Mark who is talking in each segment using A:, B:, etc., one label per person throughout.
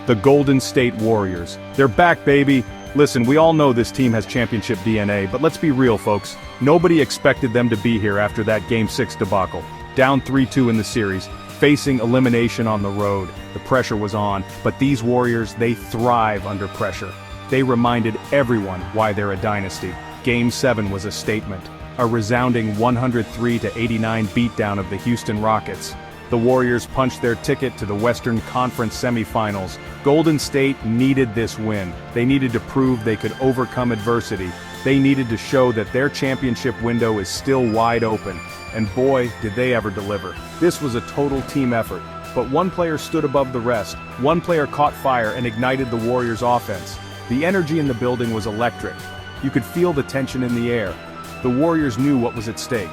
A: The Golden State Warriors. They're back, baby. Listen, we all know this team has championship DNA, but let's be real, folks. Nobody expected them to be here after that Game 6 debacle. Down 3-2 in the series, facing elimination on the road. The pressure was on, but these Warriors, they thrive under pressure. They reminded everyone why they're a dynasty. Game 7 was a statement. A resounding 103-89 beatdown of the Houston Rockets. The Warriors punched their ticket to the Western Conference semifinals. Golden State needed this win. They needed to prove they could overcome adversity. They needed to show that their championship window is still wide open. And boy, did they ever deliver. This was a total team effort. But one player stood above the rest. One player caught fire and ignited the Warriors' offense. The energy in the building was electric. You could feel the tension in the air. The Warriors knew what was at stake.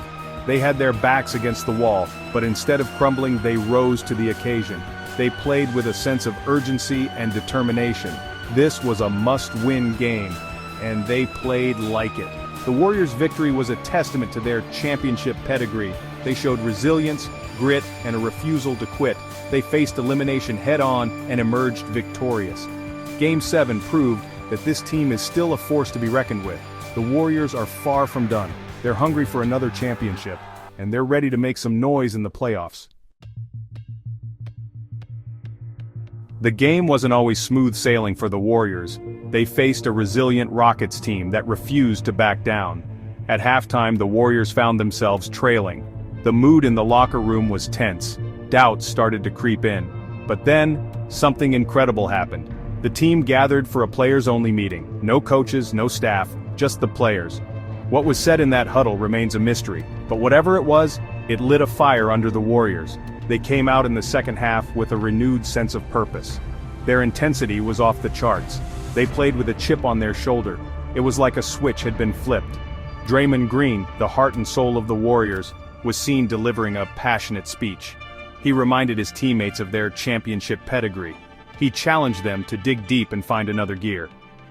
A: They had their backs against the wall, but instead of crumbling, they rose to the occasion. They played with a sense of urgency and determination. This was a must-win game, and they played like it. The Warriors' victory was a testament to their championship pedigree. They showed resilience, grit, and a refusal to quit. They faced elimination head-on and emerged victorious. Game 7 proved that this team is still a force to be reckoned with. The Warriors are far from done. They're hungry for another championship, and they're ready to make some noise in the playoffs. The game wasn't always smooth sailing for the Warriors. They faced a resilient Rockets team that refused to back down. At halftime, the Warriors found themselves trailing. The mood in the locker room was tense. Doubts started to creep in. But then, something incredible happened. The team gathered for a players-only meeting. No coaches, no staff, just the players. What was said in that huddle remains a mystery, but whatever it was, it lit a fire under the Warriors. They came out in the second half with a renewed sense of purpose. Their intensity was off the charts. They played with a chip on their shoulder. It was like a switch had been flipped. Draymond Green, the heart and soul of the Warriors, was seen delivering a passionate speech. He reminded his teammates of their championship pedigree. He challenged them to dig deep and find another gear.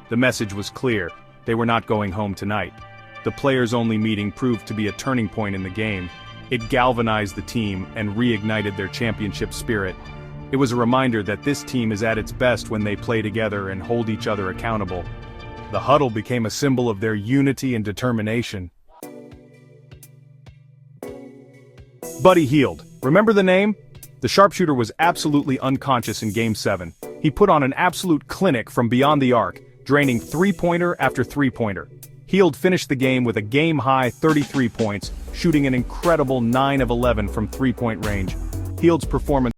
A: The message was clear. They were not going home tonight. The players-only meeting proved to be a turning point in the game. It galvanized the team and reignited their championship spirit. It was a reminder that this team is at its best when they play together and hold each other accountable. The huddle became a symbol of their unity and determination. Buddy Hield, remember the name? The sharpshooter was absolutely unconscious in Game 7. He put on an absolute clinic from beyond the arc, draining three-pointer after three-pointer. Hield finished the game with a game-high 33 points, shooting an incredible 9 of 11 from three-point range. Hield's performance